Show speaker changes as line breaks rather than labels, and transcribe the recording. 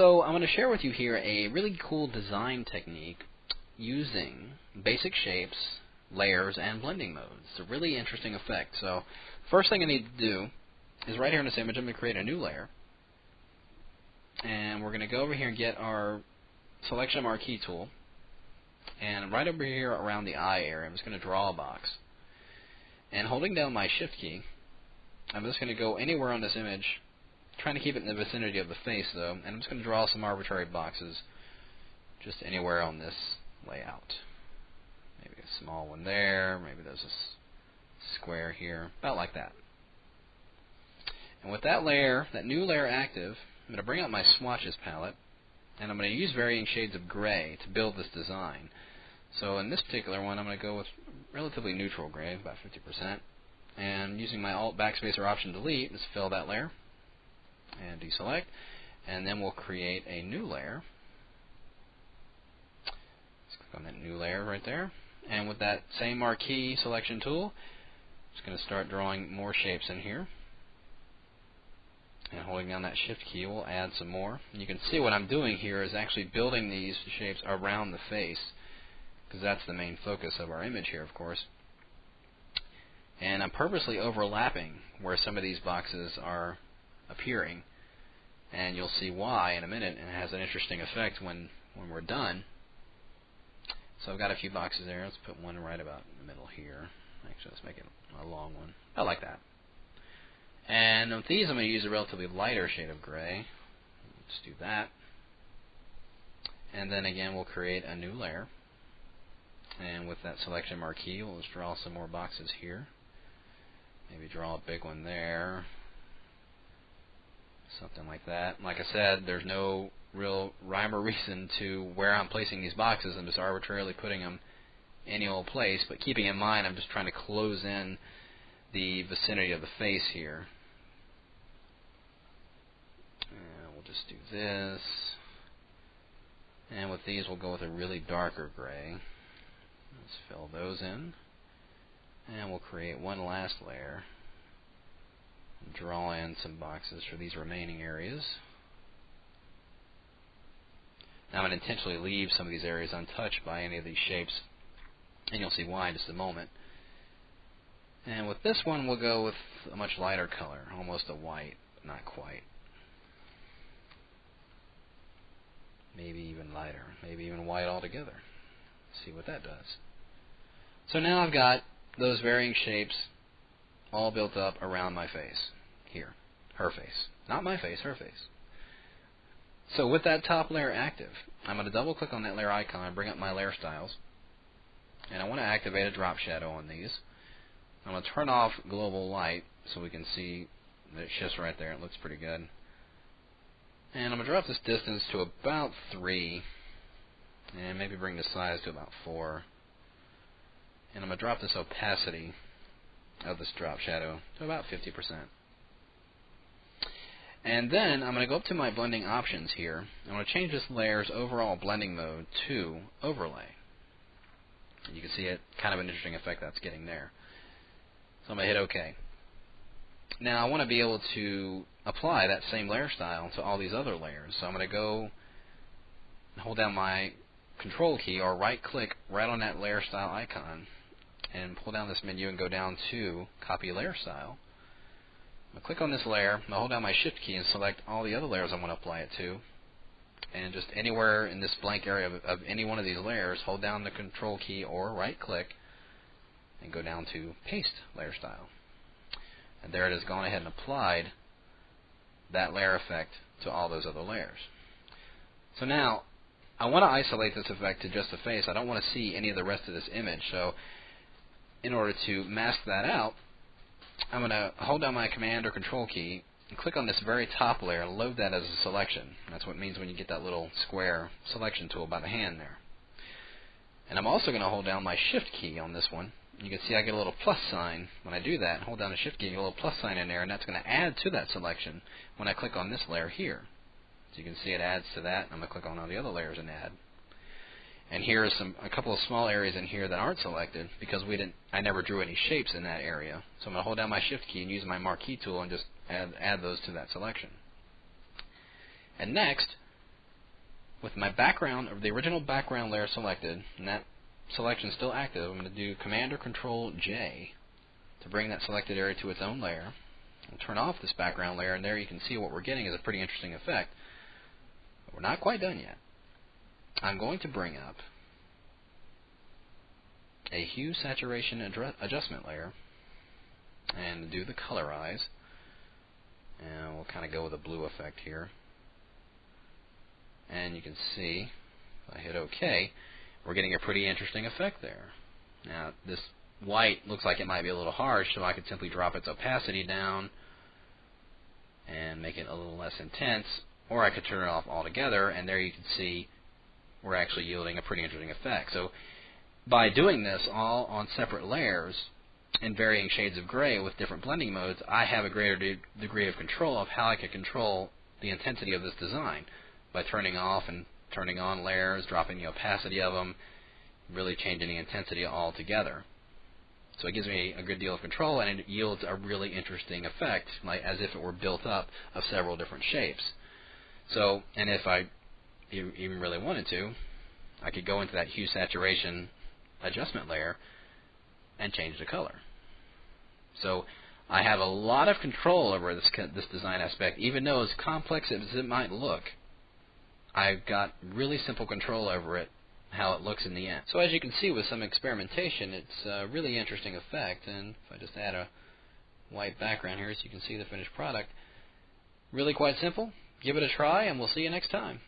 So I'm going to share with you here a really cool design technique using basic shapes, layers, and blending modes. It's a really interesting effect. So first thing I need to do is right here in this image, I'm going to create a new layer. And we're going to go over here and get our selection marquee tool. And right over here around the eye area, I'm just going to draw a box. And holding down my shift key, I'm just going to go anywhere on this image, trying to keep it in the vicinity of the face though, and I'm just going to draw some arbitrary boxes just anywhere on this layout. Maybe a small one there, maybe there's a square here, about like that. And with that layer, that new layer active, I'm going to bring out my swatches palette, and I'm going to use varying shades of gray to build this design. So in this particular one, I'm going to go with relatively neutral gray, about 50%, and using my Alt Backspace or Option Delete, just fill that layer and deselect, and then we'll create a new layer. Let's click on that new layer right there, and with that same marquee selection tool, I'm just going to start drawing more shapes in here. And holding down that shift key, we'll add some more. And you can see what I'm doing here is actually building these shapes around the face, because that's the main focus of our image here, of course. And I'm purposely overlapping where some of these boxes are appearing, and you'll see why in a minute, and it has an interesting effect when we're done. So I've got a few boxes there. Let's put one right about in the middle here. Actually, let's make it a long one. I like that. And with these, I'm going to use a relatively lighter shade of gray. Let's do that. And then again, we'll create a new layer. And with that selection marquee, we'll just draw some more boxes here. Maybe draw a big one there. Something like that. Like I said, there's no real rhyme or reason to where I'm placing these boxes. I'm just arbitrarily putting them any old place. But keeping in mind, I'm just trying to close in the vicinity of the face here. And we'll just do this. And with these, we'll go with a really darker gray. Let's fill those in. And we'll create one last layer. Draw in some boxes for these remaining areas. Now I'm going to intentionally leave some of these areas untouched by any of these shapes, and you'll see why in just a moment. And with this one, we'll go with a much lighter color, almost a white, but not quite. Maybe even lighter, maybe even white altogether. See what that does. So now I've got those varying shapes all built up around my face. Here. Her face. Not my face, her face. So with that top layer active, I'm going to double click on that layer icon and bring up my layer styles. And I want to activate a drop shadow on these. I'm going to turn off global light so we can see that it shifts right there. It looks pretty good. And I'm going to drop this distance to about 3. And maybe bring the size to about 4. And I'm going to drop this opacity of this drop shadow to about 50%. And then I'm going to go up to my blending options here. I'm going to change this layer's overall blending mode to overlay. And you can see it, kind of an interesting effect that's getting there. So I'm going to hit OK. Now I want to be able to apply that same layer style to all these other layers. So I'm going to go and hold down my Control key or right click right on that layer style icon and pull down this menu and go down to Copy Layer Style. I'm going to click on this layer, I'm going to hold down my Shift key and select all the other layers I want to apply it to. And just anywhere in this blank area of any one of these layers, hold down the Control key or right click and go down to Paste Layer Style. And there it has gone ahead and applied that layer effect to all those other layers. So now, I want to isolate this effect to just the face. I don't want to see any of the rest of this image. So in order to mask that out, I'm going to hold down my Command or Control key and click on this very top layer and load that as a selection. That's what it means when you get that little square selection tool by the hand there. And I'm also going to hold down my Shift key on this one. You can see I get a little plus sign when I do that. Hold down the Shift key, get a little plus sign in there, and that's going to add to that selection when I click on this layer here. So you can see it adds to that. I'm going to click on all the other layers and add. And here is a couple of small areas in here that aren't selected because I never drew any shapes in that area. So I'm going to hold down my Shift key and use my marquee tool and just add those to that selection. And next, With my background, or the original background layer selected, and that selection still active, I'm going to do Command or Control J to bring that selected area to its own layer. I'll turn off this background layer, and there you can see what we're getting is a pretty interesting effect. But we're not quite done yet. I'm going to bring up a hue saturation adjustment layer and do the colorize. And we'll kind of go with a blue effect here. And you can see, if I hit OK, we're getting a pretty interesting effect there. Now, this white looks like it might be a little harsh, so I could simply drop its opacity down and make it a little less intense, or I could turn it off altogether, and there you can see we're actually yielding a pretty interesting effect. So by doing this all on separate layers in varying shades of gray with different blending modes, I have a greater degree of control of how I can control the intensity of this design by turning off and turning on layers, dropping the opacity of them, really changing the intensity altogether. So it gives me a good deal of control, and it yields a really interesting effect, like as if it were built up of several different shapes. So, and if I even really wanted to, I could go into that hue saturation adjustment layer and change the color. So I have a lot of control over this design aspect, even though as complex as it might look. I've got really simple control over it, how it looks in the end. So as you can see with some experimentation, it's a really interesting effect. And if I just add a white background here so you can see the finished product, really quite simple. Give it a try, and we'll see you next time.